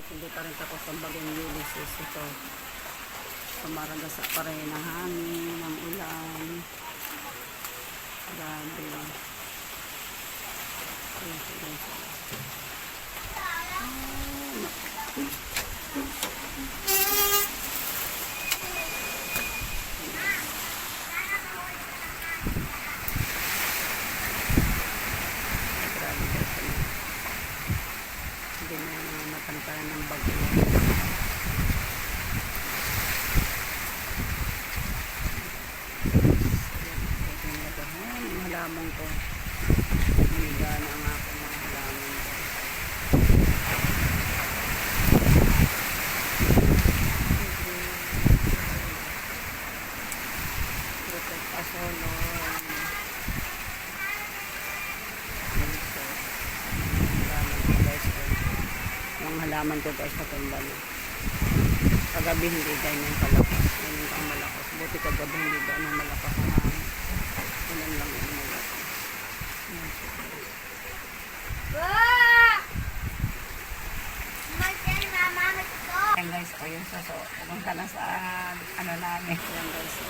Hindi pa rin tapos ang bagyong Ulysses. Ito, sumaragasa pa rin ng hangin, ng ulan. Grabe. Hindi na mapantayan ng bagyo. Yung halaman ko. Higa na ang aking mga halaman ko. Protect us all, Lord. Yung halaman ko guys natumba na. Kagabi hindi ganyan kalakas. Ganyan kang malakas. Buti kagabi hindi ganyan malakas ang hangin. Ilan lang yung malakas. Ayan guys, o yun sa so. Pumunta na sa ano namin. Ayan guys, o.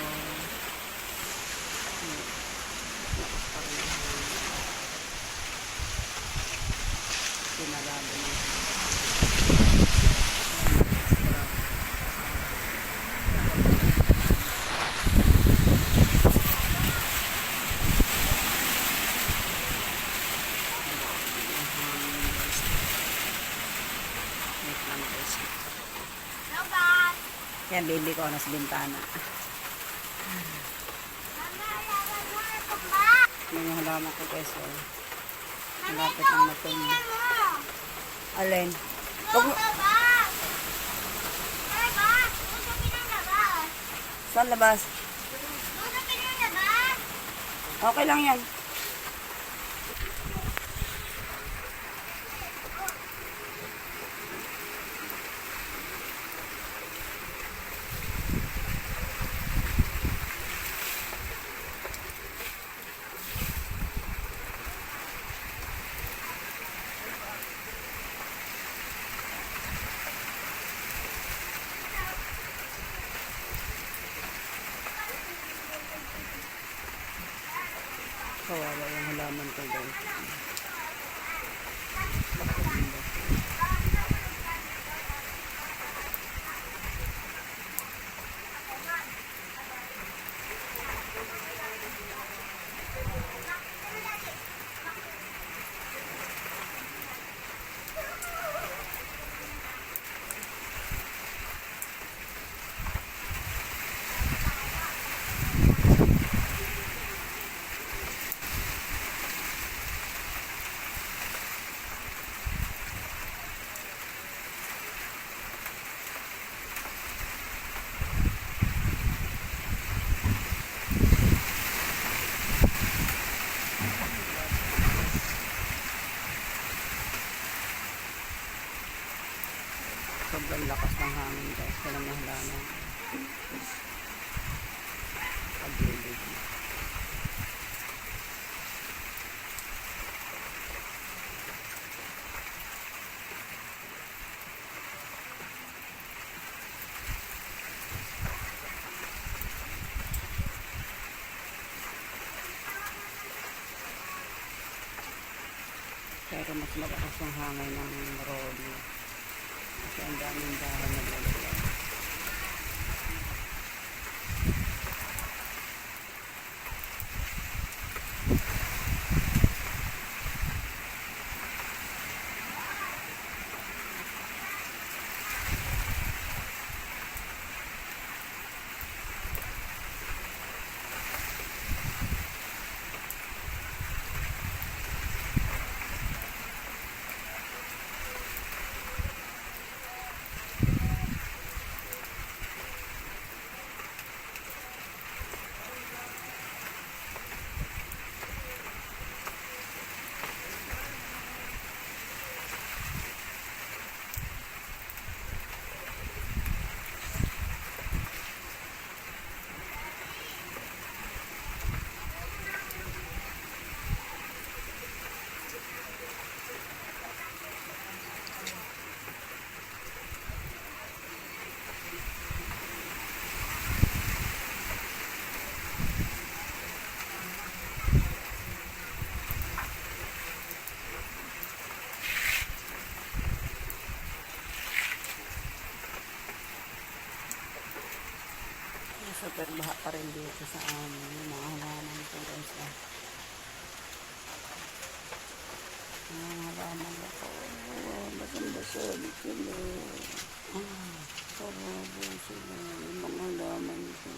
Lakas pa rin. Pinarado na. Yan, baby ko nasa bintana. Yung halaman ko guys, oh. Malapit ng matumba. Alin? Saan labas? Okay lang yan. Kawawa yung halaman ko guys. Sobrang lakas ng hangin guys. Kaya lang halaman. Pag-ibig. Pero mas malakas ang hangin ng Rolly. Kasi ang daming dahon na lalagyan. Super baha pa rin dito sa amin. Yung mga halaman ko guys. Mga halaman ako. Basang-basag sila. Karabo sila. Yung mga halaman ko.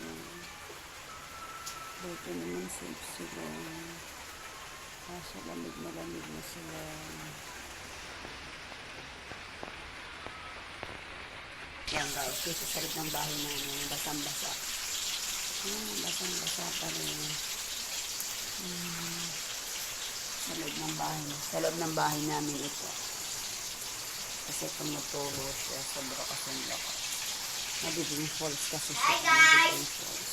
Dito naman safe sila. Kaso lamig na sila. Yan guys, dito sa loob ng bahay namin, basang-basa. Basang-basa pa rin. Sa loob ng bahay namin ito. Kasi tumutulo siya, sobra kasing lakas. Nagiging falls kasi siya. Nagiging falls.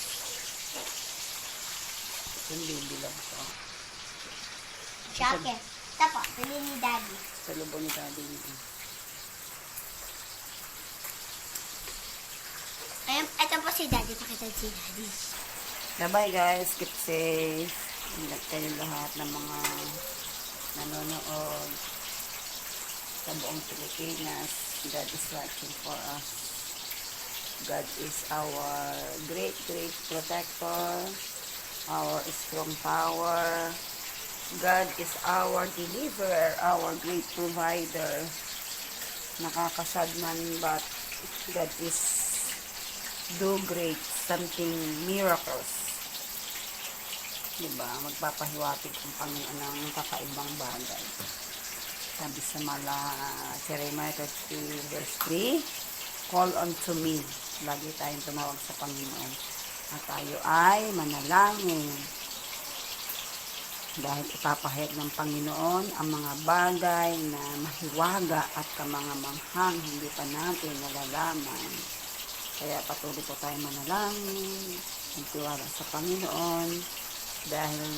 Yung bibilang siya. Shake. Tapo, pili ni Daddy. Sa loob ni Daddy niya. Ayun, ito po si Daddy. Pakita si Daddy. Bye guys, keep safe. Ingat kayo lahat ng mga nanonood sa buong Pilipinas. God is watching for us. God is our great protector, our strong power. God is our deliverer, our great provider. Nakakasad man, but God is do great something miracles. Diba? Magpapahiwatig ang Panginoon ng kakaibang bagay. Sabi sa Jeremiah 33 verse 3, call unto me. Lagi tayong tumawag sa Panginoon. At tayo ay manalangin. Dahil ipapahayag ng Panginoon ang mga bagay na mahiwaga at kamangamanghang hindi pa natin nalalaman. Kaya patuloy po tayo manalangin, magtiwala sa Panginoon, dahil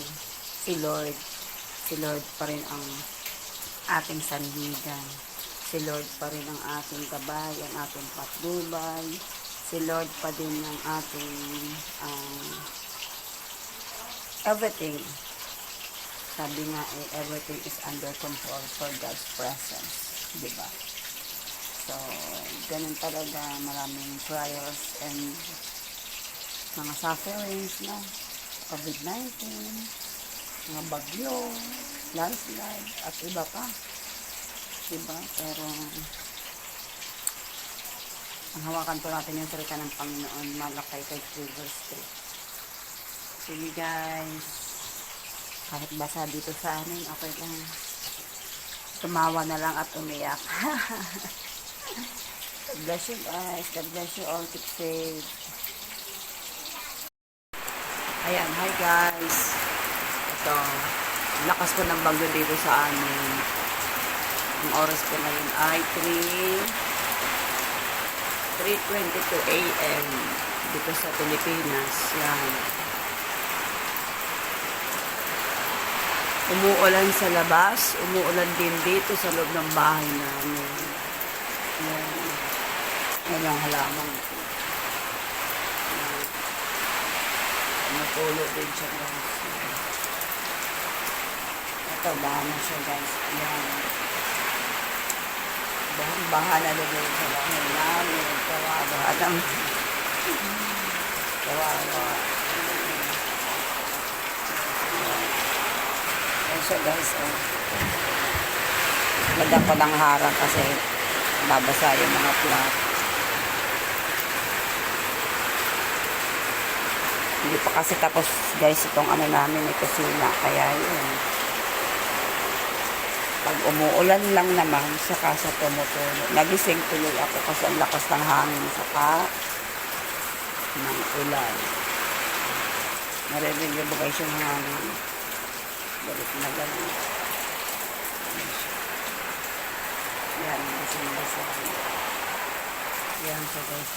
si Lord pa rin ang ating sandigan. Si Lord pa rin ang ating gabay, ang ating patnubay. Si Lord pa din ang ating everything. Sabi nga everything is under control for God's presence. Diba? So, ganun talaga, maraming trials and mga sufferings, no? COVID-19, mga bagyo, landslide, at iba pa. Diba? Pero, ang hawakan po natin yung salita ng Panginoon, Malakay 3 verse 3. Sige guys, kahit basa dito sa amin, okay lang. Tumawa na lang at umiyak. God bless you guys. God bless you all. Keep safe. Ayan. Hi guys. Ito. Lakas po ng bagyo dito sa amin. Ang oras po ngayon ay 3:22 a.m. dito sa Pilipinas. Yan. Umuulan sa labas. Umuulan din dito sa loob ng bahay namin. Yan. Yan ang halaman ko. Natulo din siya guys. Ito, baha na siya guys. Yan. Baha na din sa bahay namin. Kawawa lang. Kawawa. Yan siya guys. Lagyan ko ng harang kasi babasa yung mga plat. Hindi pa kasi tapos guys itong ano namin ito kusina, kaya yun pag umuulan lang naman saka sa tumutulo, nagising tuloy ako kasi ang lakas ng hangin saka ng ulan. Narinig yung guys yung hangin, balik na gano'n. Yan, basa. Yan siya guys.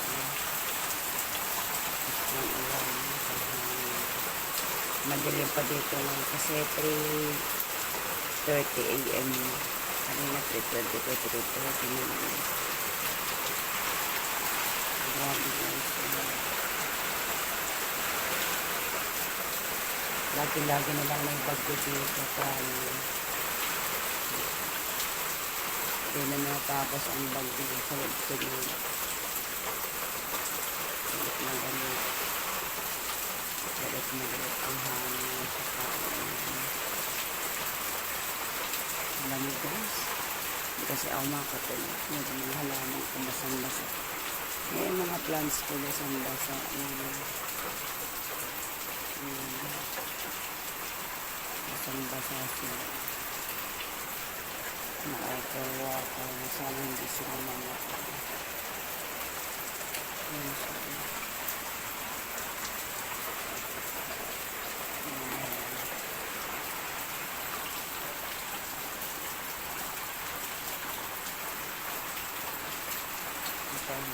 Madilim pa dito ngayon kasi 3:30 a.m. Kanina 3:20 na. Grabe guys. Lagi-lagi na lang may bagyo dito. Hindi na natapos ang bagyo sa loob. Balik na ganun. Magulit ang hangin. Saka, lamig guys. Hindi kasi ako makatulog. Medyo mga halaman ko basang-basa. Eh, mga plants ko basang-basa. Basang-basa sila. Nakagawa ko na sana hindi sila mga yun sabi. Ito ang